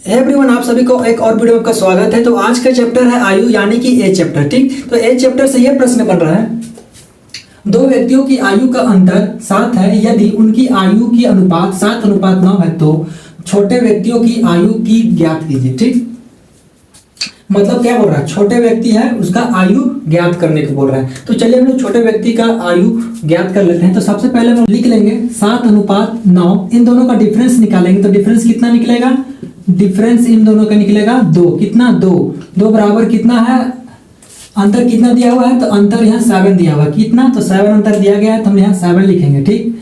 Everyone, आप सभी को एक और वीडियो में आपका स्वागत है। तो आज का चैप्टर है आयु यानी कि ए चैप्टर। ठीक, तो ए चैप्टर से यह प्रश्न बन रहा है, दो व्यक्तियों की आयु का अंतर 7 है। यदि उनकी आयु की अनुपात 7:9 है तो छोटे व्यक्तियों की आयु की ज्ञात कीजिए। ठीक, मतलब क्या बोल रहा है, छोटे व्यक्ति है उसका आयु ज्ञात करने को बोल रहा है। तो चलिए हम लोग छोटे व्यक्ति का आयु ज्ञात कर लेते हैं। तो सबसे पहले हम लिख लेंगे 7:9, इन दोनों का डिफरेंस निकालेंगे। तो डिफरेंस कितना निकलेगा, डिफरेंस इन दोनों का निकलेगा 2। कितना, 2 बराबर कितना है, अंतर कितना दिया हुआ है, तो अंतर यहाँ 7 दिया हुआ है। कितना, तो 7 अंतर दिया गया है, तो हम यहाँ 7 लिखेंगे। ठीक,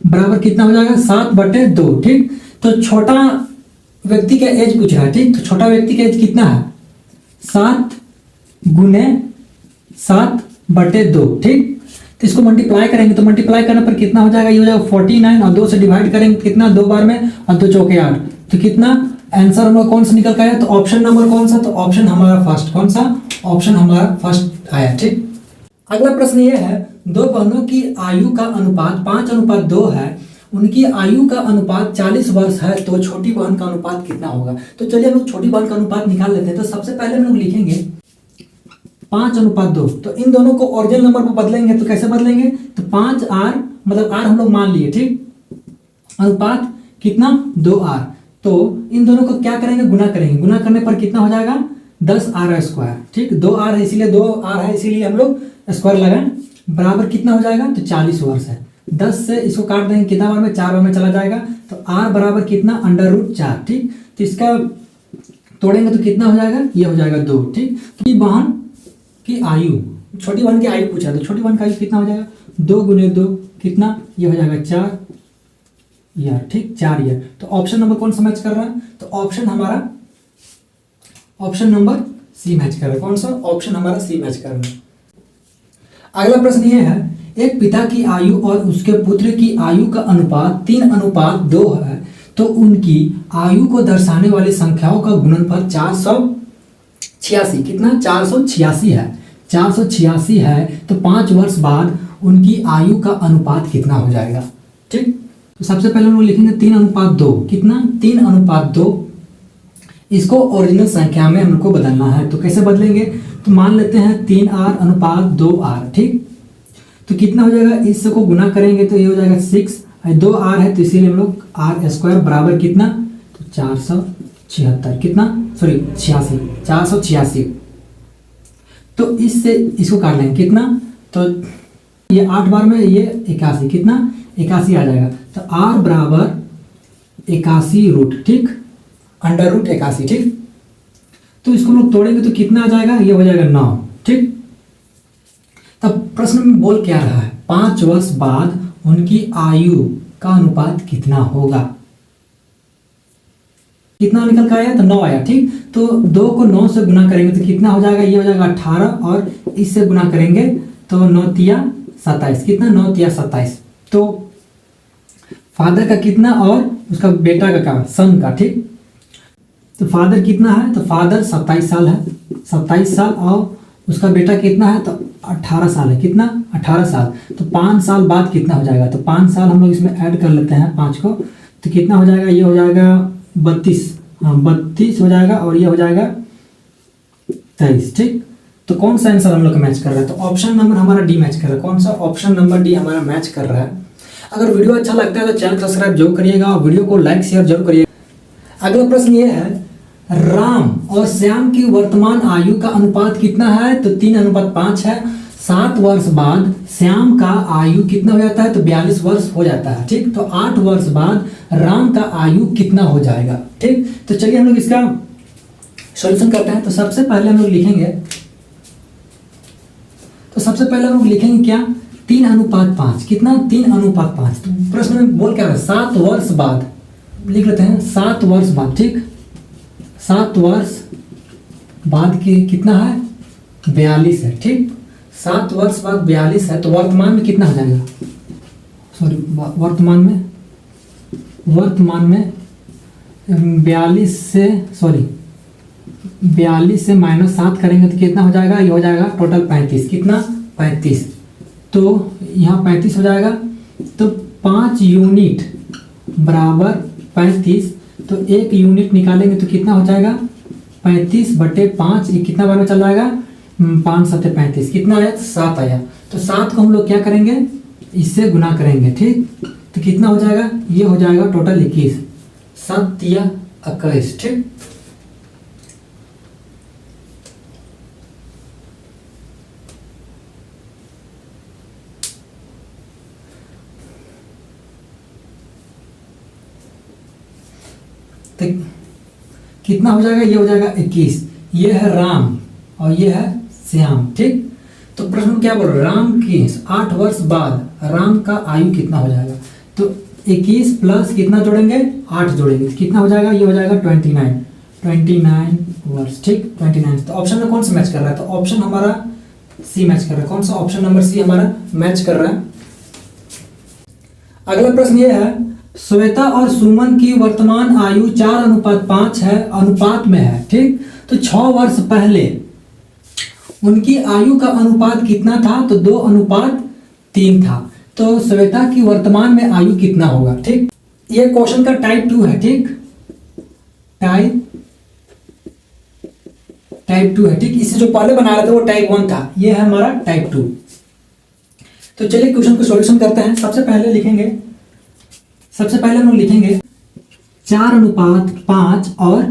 बराबर कितना हो जाएगा, 7/2। ठीक, तो छोटा व्यक्ति का एज पूछ रहा है। ठीक, तो छोटा व्यक्ति का एज कितना है, 7 × 7/2। ठीक, तो इसको मल्टीप्लाई करेंगे, तो मल्टीप्लाई करने पर कितना हो जाएगा, ये हो जाएगा 49, और 2 से डिवाइड करेंगे कितना, 2 बार में, और 2 चौके 8। तो कितना आंसर हमारा कौन सा निकल का आया, तो ऑप्शन नंबर कौन सा, तो ऑप्शन हमारा फर्स्ट। कौन सा, ऑप्शन हमारा फर्स्ट आया। ठीक, अगला प्रश्न ये है, दो बहनों की आयु का अनुपात 5:2 है। उनकी आयु का अनुपात 40 वर्ष है, तो छोटी बहन का अनुपात कितना होगा। तो चलिए हम लोग छोटी बहन का अनुपात निकाल लेते हैं। तो सबसे पहले हम लोग लिखेंगे 5:2। तो इन दोनों को ओरिजिनल नंबर पर बदलेंगे, तो कैसे बदलेंगे, तो 5R, मतलब R हम लोग मान लिए। ठीक, अनुपात कितना, 2R। तो इन दोनों को क्या करेंगे, गुना करेंगे। गुना करने पर कितना हो जाएगा, 10R²। ठीक, 2R है इसीलिए 2R है इसीलिए हम लोग स्क्वायर लगाएं। बराबर कितना हो जाएगा, तो 40 वर्ष है। 10 से इसको काट देंगे, कितना बार में, 4 बार में चला जाएगा। तो R बराबर कितना, √4। ठीक, तो इसका तोड़ेंगे तो कितना हो जाएगा, ये हो जाएगा 2। ठीक, तो बहन की आयु, छोटी बहन की आयु पूछा, तो छोटी बहन की आयु कितना हो जाएगा, 2 × 2 कितना, ये हो जाएगा 4 ईयर। ठीक, 4 ईयर। तो ऑप्शन नंबर कौन सा मैच कर रहा है, तो ऑप्शन हमारा ऑप्शन नंबर सी मैच कर रहा है। कौन सा, ऑप्शन हमारा सी मैच कर रहा है। अगला प्रश्न ये है, एक पिता की आयु और उसके पुत्र की आयु का अनुपात 3:2 है, तो उनकी आयु को दर्शाने वाली संख्याओं का गुणनफल 486, कितना, 486 है। 486 है, तो 5 वर्ष बाद उनकी आयु का अनुपात कितना हो जाएगा। ठीक, तो सबसे पहले हम लोग लिखेंगे 3:2। कितना, 3:2। इसको ओरिजिनल संख्या में हमको बदलना है। तो कैसे बदलेंगे, तो मान लेते हैं 3R/2R। ठीक, तो कितना हो जाएगा, इसको गुना करेंगे तो ये हो जाएगा 6, 2R है तो इसीलिए हम लोग R² बराबर कितना, तो 476, कितना, सॉरी 86, 486। तो इससे इसको काट लेंगे, कितना, तो ये 8 बार में, ये 81, कितना, 81 आ जाएगा। तो R बराबर 81 ठीक, √81। ठीक, तो इसको हम लोग तोड़ेंगे तो कितना आ जाएगा, ये हो जाएगा 9। ठीक, तब प्रश्न में बोल क्या रहा है, 5 वर्ष बाद उनकी आयु का अनुपात कितना होगा। कितना निकल कर आया, तो 9 आया। ठीक, तो 2 को 9 से गुना करेंगे तो कितना हो जाएगा, ये हो जाएगा 18, और इससे गुना करेंगे तो 9×3 = 27। कितना, 9×3 = 27। तो फादर का कितना और उसका बेटा का क्या, सन का। ठीक, तो फादर कितना है, तो फादर 27 साल है, 27 साल, और उसका बेटा कितना है, तो 18 साल है। कितना, 18 साल। तो 5 साल बाद कितना हो जाएगा, तो 5 साल हम लोग इसमें ऐड कर लेते हैं 5 को, तो कितना हो जाएगा, ये हो जाएगा 32, हाँ 32 हो जाएगा, और ये हो जाएगा 23। ठीक, तो कौन सा आंसर हम लोग का मैच कर रहा है, तो ऑप्शन नंबर हमारा डी मैच कर रहा है। कौन सा, ऑप्शन नंबर डी हमारा मैच कर रहा है। अगर वीडियो अच्छा लगता है तो चैनल सब्सक्राइब जरूर करिएगा, और वीडियो को लाइक शेयर जरूर करिएगा। अगला प्रश्न ये है, राम और श्याम की वर्तमान आयु का अनुपात कितना है, तो 3:5 है। 7 वर्ष बाद श्याम का आयु कितना हो जाता है, तो 42 वर्ष हो जाता है। ठीक, तो 8 वर्ष बाद राम का आयु कितना हो जाएगा। ठीक, तो चलिए हम लोग इसका सॉल्यूशन करते हैं। तो सबसे पहले हम लोग लिखेंगे, क्या, 3:5। कितना, 3:5। तो प्रश्न में बोल क्या रहा है, 7 वर्ष बाद, लिख लेते हैं 7 वर्ष बाद। ठीक, 7 वर्ष बाद के कितना है, 42 है। ठीक, 7 वर्ष बाद 42 है, तो वर्तमान में कितना हो जाएगा, सॉरी वर्तमान में 42 से -7 करेंगे तो कितना हो जाएगा, ये हो जाएगा टोटल 35। कितना, 35। तो यहाँ 35 हो जाएगा, तो 5 यूनिट बराबर 35। तो 1 यूनिट निकालेंगे तो कितना हो जाएगा 35/5। ये कितना बार में चल जाएगा 5 7 35, कितना आया 7 आया। तो 7 को हम लोग क्या करेंगे इससे गुना करेंगे, ठीक। तो कितना हो जाएगा, ये हो जाएगा टोटल 21, 7 या 21, ठीक। तो कितना हो जाएगा, ये हो जाएगा 21। ये है राम और ये है श्याम, ठीक। तो प्रश्न क्या बोल रहा है, राम की 8 वर्ष बाद राम का आयु कितना हो जाएगा। तो 21 प्लस कितना जोड़ेंगे 8 जोड़ेंगे तो कितना हो जाएगा, ये हो जाएगा 29 वर्ष, ठीक 29। तो ऑप्शन में कौन सा मैच कर रहा है, तो ऑप्शन हमारा सी मैच कर रहा है। कौन सा, ऑप्शन नंबर सी हमारा मैच कर रहा है। अगला प्रश्न ये है, श्वेता और सुमन की वर्तमान आयु 4:5 है, अनुपात में है, ठीक। तो 6 वर्ष पहले उनकी आयु का अनुपात कितना था, तो 2:3 था। तो श्वेता की वर्तमान में आयु कितना होगा, ठीक। ये क्वेश्चन का टाइप 2 है, ठीक, टाइप 2 है, ठीक। इससे जो पहले बना रहे थे वो टाइप 1 था, ये है हमारा टाइप 2। तो चलिए क्वेश्चन को सॉल्यूशन करते हैं। सबसे पहले हम लोग लिखेंगे 4:5 और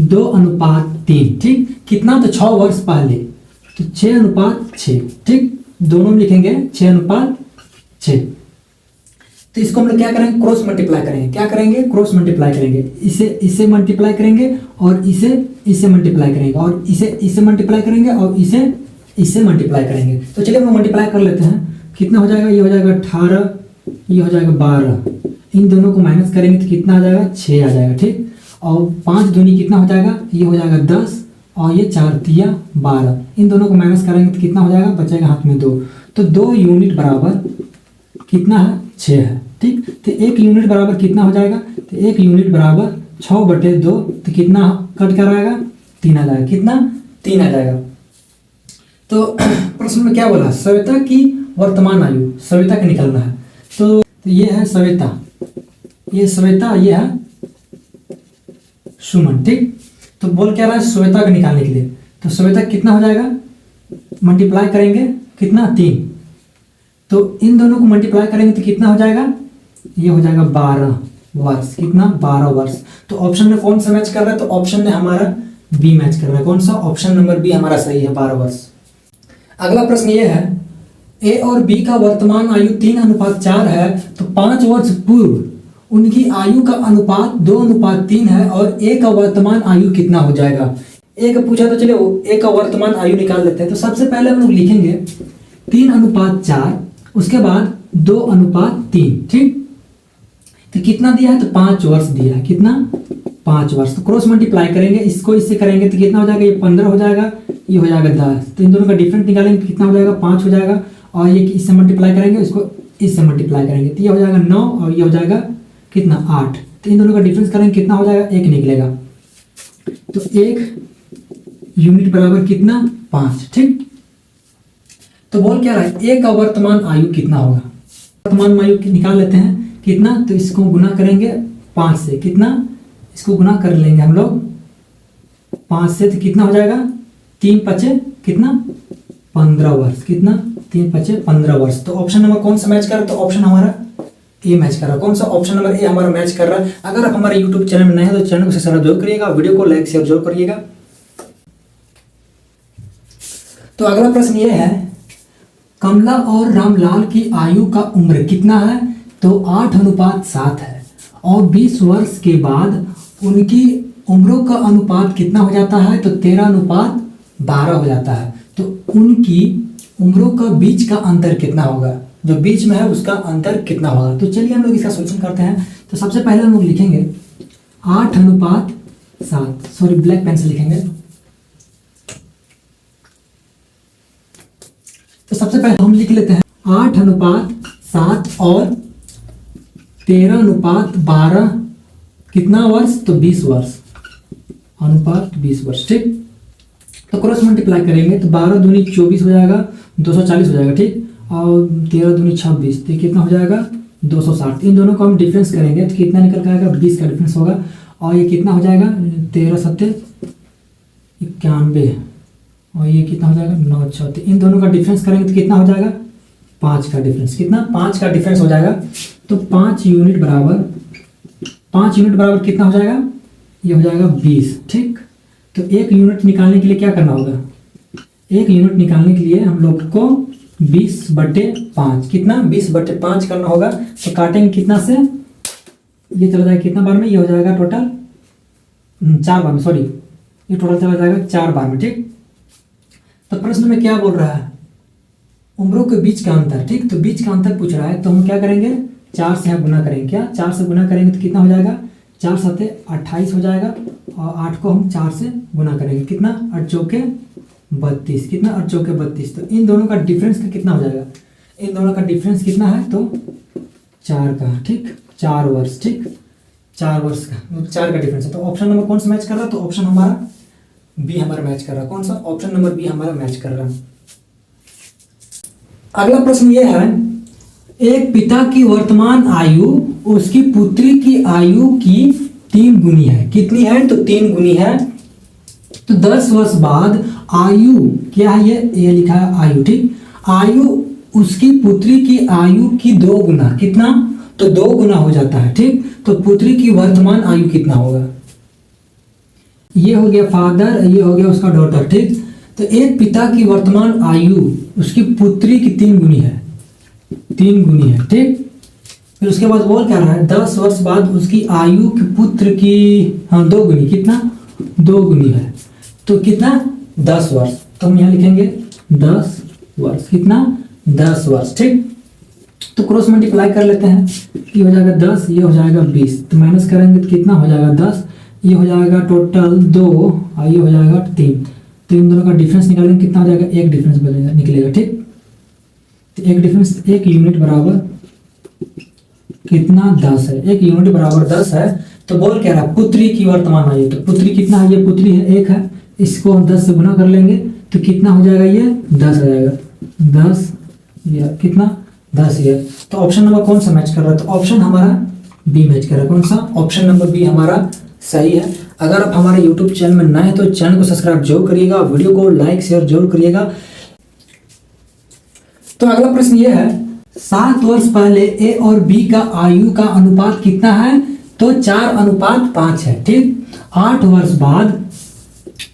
2:3, ठीक। कितना, तो 6 वर्ष पहले, तो 6:6, ठीक। दोनों में लिखेंगे 6:6। तो इसको हम लोग क्या करेंगे, क्रॉस मल्टीप्लाई करेंगे। क्या करेंगे, क्रॉस मल्टीप्लाई करेंगे। इसे मल्टीप्लाई करेंगे और इसे मल्टीप्लाई करेंगे और इसे मल्टीप्लाई करेंगे और इसे मल्टीप्लाई करेंगे। तो चलिए हम लोग मल्टीप्लाई कर लेते हैं। कितना हो जाएगा, ये हो जाएगा 18, ये हो जाएगा 12। इन दोनों को माइनस करेंगे तो कितना आ जाएगा 6 आ जाएगा, ठीक। और 5 दूनी कितना हो जाएगा, ये हो जाएगा 10 और ये 4 तिया 12। इन दोनों को माइनस करेंगे तो कितना हो जाएगा, बचेगा हाथ में 2। तो 2 यूनिट बराबर कितना है 6 है, ठीक। तो 1 यूनिट बराबर कितना हो जाएगा, तो 1 यूनिट बराबर 6/2। तो कितना कट कर आएगा 3 आ जाएगा, कितना 3 आ जाएगा। तो प्रश्न में क्या बोला, श्वेता की वर्तमान आयु, श्वेता का निकालना है। तो ये है श्वेता, ये श्वेता, ये है सुमन, ठीक। तो बोल क्या रहा है, श्वेता का निकालने के लिए। तो श्वेता कितना हो जाएगा, मल्टीप्लाई करेंगे कितना 3। तो इन दोनों को मल्टीप्लाई करेंगे तो कितना हो जाएगा, ये हो जाएगा 12 वर्ष, कितना 12 वर्ष। तो ऑप्शन में कौन सा मैच कर रहा है, तो ऑप्शन में हमारा बी मैच कर रहा है। कौन सा, ऑप्शन नंबर बी हमारा सही है, 12 वर्ष। अगला प्रश्न ये है, ए और बी का वर्तमान आयु 3:4 है। तो 5 वर्ष पूर्व उनकी आयु का अनुपात 2:3 है और ए का वर्तमान आयु कितना हो जाएगा। ए का पूछा तो चलिए ए का वर्तमान आयु निकाल लेते हैं। तो सबसे पहले हम लोग लिखेंगे 3:4, उसके बाद 2:3, ठीक। तो कितना दिया है, तो 5 वर्ष दिया है, कितना 5 वर्ष। तो क्रॉस मल्टीप्लाई करेंगे, इसको इससे करेंगे तो कितना हो जाएगा, ये 15 हो जाएगा, ये हो जाएगा 10। तो इन दोनों का डिफरेंस निकालेंगे तो कितना हो जाएगा 5 हो जाएगा। और ये इससे मल्टीप्लाई करेंगे, इसको इससे मल्टीप्लाई करेंगे तो ये हो जाएगा 9 और ये हो जाएगा कितना 8। तो इन दोनों का डिफरेंस करेंगे कितना हो जाएगा, 1 निकलेगा। तो 1 यूनिट बराबर कितना 5, ठीक। तो बोल क्या रहा है, ए का वर्तमान आयु कितना होगा। वर्तमान आयु निकाल लेते हैं, कितना, तो इसको गुना करेंगे 5 से, कितना, इसको गुना कर लेंगे हम लोग 5 से। तो कितना हो जाएगा 3×5 कितना 15 वर्ष, कितना 3×5 15 वर्ष। तो ऑप्शन नंबर कौन सा मैच कर रहा है, तो ऑप्शन हमारा ए मैच कर रहा है। कौन सा, ऑप्शन नंबर ए हमारा मैच कर रहा है। अगर आप हमारे यूट्यूब चैनल में नए हैं तो चैनल को सब्सक्राइब जरूर करिएगा, वीडियो को लाइक शेयर जरूर करिएगा। तो अगला प्रश्न ये है, कमला और रामलाल की आयु का उम्र कितना है, तो 8:7 है और 20 वर्ष के बाद उनकी उम्रों का अनुपात कितना हो जाता है, तो 13:12 हो जाता है। तो उनकी उम्रों का बीच का अंतर कितना होगा, जो बीच में है उसका अंतर कितना होगा। तो चलिए हम लोग इसका सॉल्यूशन करते हैं। तो सबसे पहले हम लोग लिखेंगे 8:7, सॉरी ब्लैक पेन से लिखेंगे। तो सबसे पहले हम लिख लेते हैं 8:7 और 13:12 कितना वर्ष, तो 20 वर्ष, अनुपात 20 वर्ष, ठीक। तो क्रॉस मल्टीप्लाई करेंगे तो 12 दूनी 24 हो जाएगा, 240 हो जाएगा, ठीक। और 13 दूनी 26, तो कितना हो जाएगा 260। इन दोनों को हम डिफरेंस करेंगे तो कितना निकल के आएगा, 20 का डिफरेंस होगा। और ये कितना हो जाएगा 13 सत्ते 91 और ये कितना हो जाएगा 9 6। तो इन दोनों का डिफरेंस करेंगे तो कितना हो जाएगा 5 का डिफरेंस। कितना 5 का डिफरेंस हो जाएगा। तो 5 यूनिट बराबर कितना हो जाएगा, ये हो जाएगा 20। ठीक, तो 1 यूनिट निकालने के लिए क्या करना होगा, 1 यूनिट निकालने के लिए हम लोग को 20/5 कितना 20/5 करना होगा। तो काटेंगे कितना से, ये चला जाएगा कितना बार में, ये हो जाएगा टोटल 4 बार में, सॉरी ये टोटल चला जाएगा 4 बार में। ठीक, तो प्रश्न में क्या बोल रहा है, उम्रों के बीच का अंतर। ठीक, तो बीच का अंतर पूछ रहा है, तो हम क्या करेंगे 4 से यहाँ गुना करेंगे। क्या 4 से गुना करेंगे तो कितना हो जाएगा 4 सत्ते 28 हो जाएगा और 8 को हम 4 से गुना करेंगे कितना 8 चौके 32 कितना 8 चौके 32। तो इन दोनों का डिफरेंस का कितना हो जाएगा, इन दोनों का डिफरेंस कितना है तो 4 का। ठीक, 4 वर्ष। ठीक, 4 वर्ष का 4 का डिफरेंस है। तो ऑप्शन नंबर कौन सा मैच कर रहा है, तो ऑप्शन हमारा बी हमारा मैच कर रहा है। कौन सा, ऑप्शन नंबर बी हमारा मैच कर रहा है। अगला प्रश्न ये है, एक पिता की वर्तमान आयु उसकी पुत्री की आयु की 3 गुनी है। कितनी है, तो 3 गुनी है। तो 10 वर्ष बाद आयु क्या है, ये लिखा है आयु। ठीक, आयु उसकी पुत्री की आयु की 2 गुना कितना, तो 2 गुना हो जाता है। ठीक, तो पुत्री की वर्तमान आयु कितना होगा, ये हो गया फादर, ये हो गया उसका डॉटर। ठीक, तो एक पिता की वर्तमान आयु उसकी पुत्री की 3 गुनी है, 3 गुनी है। ठीक, फिर उसके बाद बोल क्या रहा है 10 वर्ष बाद उसकी आयु की पुत्र की 2 गुनी कितना 2 गुनी है। तो कितना 10 वर्ष। तो हम यहाँ लिखेंगे 10 वर्ष कितना 10 वर्ष। ठीक, तो क्रॉस मल्टीप्लाई कर लेते हैं, ये हो जाएगा 10, ये हो जाएगा 20। तो माइनस करेंगे तो कितना हो जाएगा 10, ये हो जाएगा टोटल 2 और ये हो जाएगा 3। तो इन दोनों का डिफरेंस निकालेंगे कितना हो जाएगा, 1 डिफरेंस बनेगा निकलेगा। ठीक, तो 1 डिफरेंस 1 यूनिट बराबर कितना 10 है, 1 यूनिट बराबर 10 है। तो बोल क्या रहा है पुत्री की वर्तमान आयु, तो पुत्री कितना है, ये पुत्री है 1 है, इसको हम 10 से गुना कर लेंगे तो कितना हो जाएगा, ये 10 आ जाएगा 10 या कितना 10 ईयर। तो ऑप्शन नंबर कौन सा मैच कर रहा है, तो ऑप्शन हमारा बी मैच कर रहा है। कौन सा, ऑप्शन नंबर बी हमारा सही है। अगर आप हमारे YouTube चैनल में नए हैं तो चैनल को सब्सक्राइब जरूर करिएगा, वीडियो को लाइक शेयर जरूर करिएगा। तो अगला प्रश्न ये है 7 वर्ष पहले ए और बी का आयु का अनुपात कितना है, तो 4:5 है। ठीक, 8 वर्ष बाद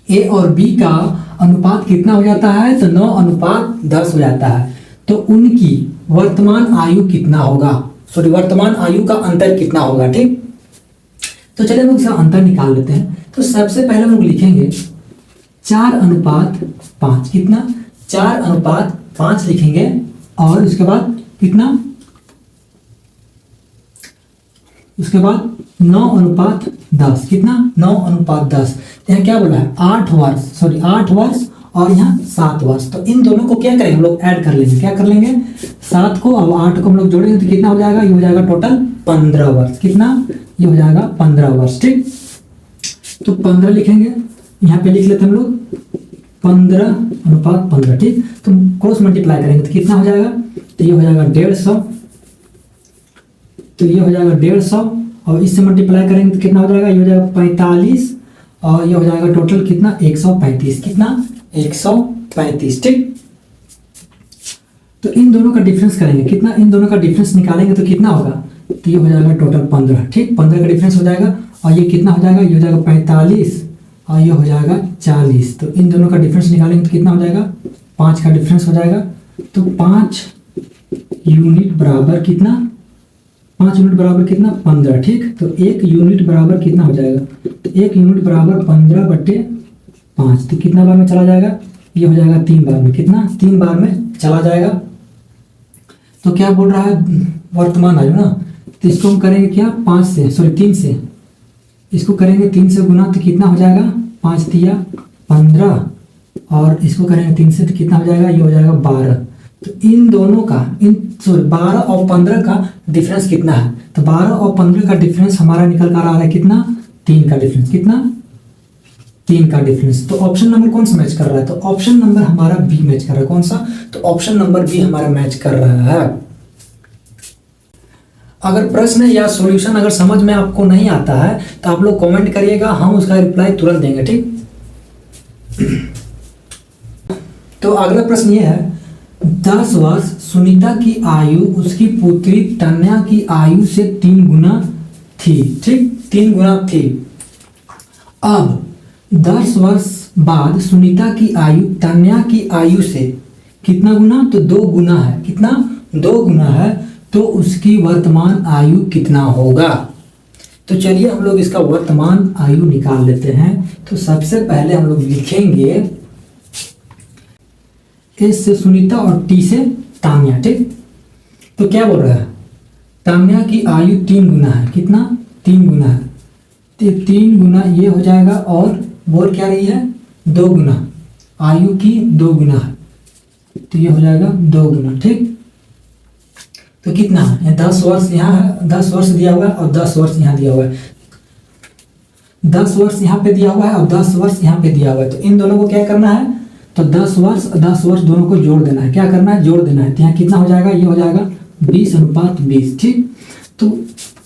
ए और बी का अनुपात कितना हो जाता है, तो 9:10 हो जाता है। तो उनकी वर्तमान आयु कितना होगा, सॉरी वर्तमान आयु का अंतर कितना होगा। ठीक, तो चलिए हम लोग इसका अंतर निकाल लेते हैं। तो सबसे पहले हम लोग लिखेंगे 4:5 कितना 4:5 लिखेंगे और उसके बाद कितना, उसके बाद 9:10 कितना 9:10। यहाँ क्या बोला है 8 वर्ष और यहाँ 7 वर्ष। तो इन दोनों को क्या करेंगे हम लोग ऐड कर लेंगे, क्या कर लेंगे 7 को और 8 को हम लोग जोड़ेंगे तो कितना हो जाएगा, ये हो जाएगा टोटल 15 वर्ष कितना, ये हो जाएगा 15 वर्ष। ठीक, तो 15 लिखेंगे, यहाँ पे लिख लेते हम लोग 15:15। ठीक, तो क्रॉस मल्टीप्लाई करेंगे तो कितना हो जाएगा, तो ये हो जाएगा 150, तो ये हो जाएगा 150 और इससे मल्टीप्लाई करेंगे तो कितना हो जाएगा, ये हो जाएगा 45 और ये हो जाएगा टोटल कितना 135 कितना 135। ठीक, तो इन दोनों का डिफरेंस करेंगे कितना, इन दोनों का डिफरेंस निकालेंगे तो कितना होगा, तो ये हो जाएगा टोटल 15। ठीक, 15 का डिफरेंस हो जाएगा और ये कितना हो जाएगा, ये हो जाएगा 45 और ये हो जाएगा 40। तो इन दोनों का डिफरेंस निकालेंगे तो कितना हो जाएगा 5 का डिफरेंस हो जाएगा। तो 5 यूनिट बराबर कितना 5 यूनिट बराबर कितना 15। ठीक, तो 1 यूनिट बराबर कितना हो जाएगा, तो 1 यूनिट बराबर 15/5। तो कितना बार में चला जाएगा, ये हो जाएगा 3 बार में कितना 3 बार में चला जाएगा। तो क्या बोल रहा है वर्तमान आयु ना, तो इसको हम करेंगे क्या 3 से, इसको करेंगे 3 से गुना तो कितना हो जाएगा 5 तिया 15 और इसको करेंगे 3 से तो कितना हो जाएगा, ये हो जाएगा 12। तो इन दोनों का 12 और 15 का डिफरेंस कितना है, तो 12 और 15 का डिफरेंस हमारा निकल कर आ रहा है कितना 3 का डिफरेंस कितना 3 का डिफरेंस। तो ऑप्शन नंबर कौन सा मैच कर रहा है, तो ऑप्शन नंबर हमारा बी मैच कर रहा है। कौन सा, तो ऑप्शन नंबर बी हमारा मैच कर रहा है। अगर प्रश्न या सॉल्यूशन अगर समझ में आपको नहीं आता है तो आप लोग कमेंट करिएगा, हम उसका रिप्लाई तुरंत देंगे, ठीक। तो अगला प्रश्न ये है, 10 वर्ष सुनीता की आयु उसकी पुत्री तन्या की आयु से 3 गुना थी, ठीक, 3 गुना थी। अब 10 वर्ष बाद सुनीता की आयु तन्या की आयु से कितना गुना, तो 2 गुना है, कितना, 2 गुना है, तो उसकी वर्तमान आयु कितना होगा। तो चलिए हम लोग इसका वर्तमान आयु निकाल लेते हैं। तो सबसे पहले हम लोग लिखेंगे एस से सुनीता और टी से तान्या, ठीक। तो क्या बोल रहा है, तान्या की आयु 3 गुना है, कितना, 3 गुना है, तो 3 गुना ये हो जाएगा, और बोल क्या रही है, 2 गुना, आयु की 2 गुना है, तो ये हो जाएगा 2 गुना, ठीक। तो कितना है, 10 वर्ष यहाँ है, 10 वर्ष दिया हुआ है और 10 वर्ष यहाँ दिया हुआ है, 10 वर्ष यहाँ पे दिया हुआ है और 10 वर्ष यहाँ पे दिया हुआ है। तो इन दोनों को क्या करना है, तो 10 वर्ष दोनों को जोड़ देना है, क्या करना है, जोड़ देना है। तो यहाँ कितना हो जाएगा, ये हो जाएगा 20:20, ठीक। तो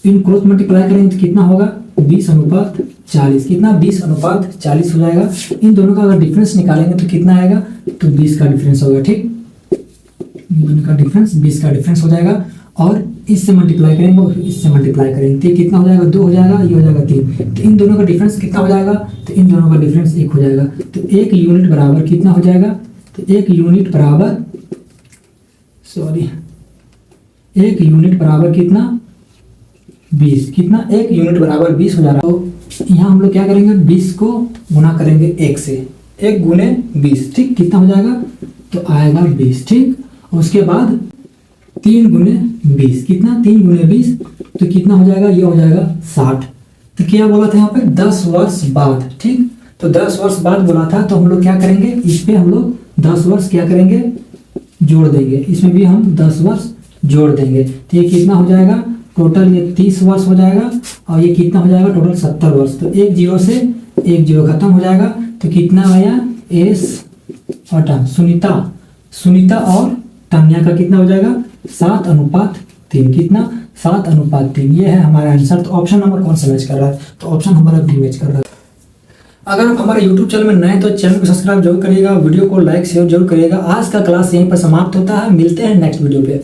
इन क्रॉस मल्टीप्लाई करेंगे तो कितना होगा, 20:40, कितना, 20:40 हो जाएगा। इन दोनों का अगर डिफरेंस निकालेंगे तो कितना आएगा, तो 20 का डिफरेंस होगा, ठीक। दोनों का डिफरेंस 20 का डिफरेंस हो जाएगा, और इससे मल्टीप्लाई करेंगे और इससे मल्टीप्लाई करेंगे तो कितना हो जाएगा, 2 हो जाएगा, ये हो जाएगा 3। तो इन दोनों का डिफरेंस कितना हो जाएगा, तो इन दोनों का डिफरेंस 1 हो जाएगा। तो 1 यूनिट बराबर कितना हो जाएगा, तो 1 यूनिट बराबर, सॉरी, 1 यूनिट बराबर कितना, 20, कितना, 1 यूनिट बराबर 20 हो जा रहा है। तो यहाँ हम लोग क्या करेंगे, 20 को गुना करेंगे 1 से, 1 गुने 20, ठीक, कितना हो जाएगा, तो आएगा 20, ठीक। उसके बाद 3 गुने 20, कितना, 3 गुने 20, तो कितना हो जाएगा, ये हो जाएगा 60। तो क्या बोला था यहाँ पे, 10 वर्ष बाद, ठीक। तो 10 वर्ष बाद बोला था, तो हम लोग क्या करेंगे, इस पे हम लोग 10 वर्ष क्या करेंगे, जोड़ देंगे, इसमें भी हम 10 वर्ष जोड़ देंगे। तो ये कितना हो जाएगा, टोटल ये 30 वर्ष हो जाएगा, और ये कितना हो जाएगा, टोटल 70 वर्ष। तो 1 जीरो से 1 जीरो खत्म हो जाएगा। तो कितना आया, एस और सुनीता और तान्या का कितना हो जाएगा, 7:3, कितना, 7:3। ये है हमारा आंसर। तो ऑप्शन नंबर कौन सा मैच कर रहा है, तो ऑप्शन हमारा बी मैच कर रहा है। अगर आप हमारे YouTube चैनल में नए तो चैनल को सब्सक्राइब जरूर करिएगा, वीडियो को लाइक शेयर जरूर करिएगा। आज का क्लास यहीं पर समाप्त होता है, मिलते हैं नेक्स्ट वीडियो पे।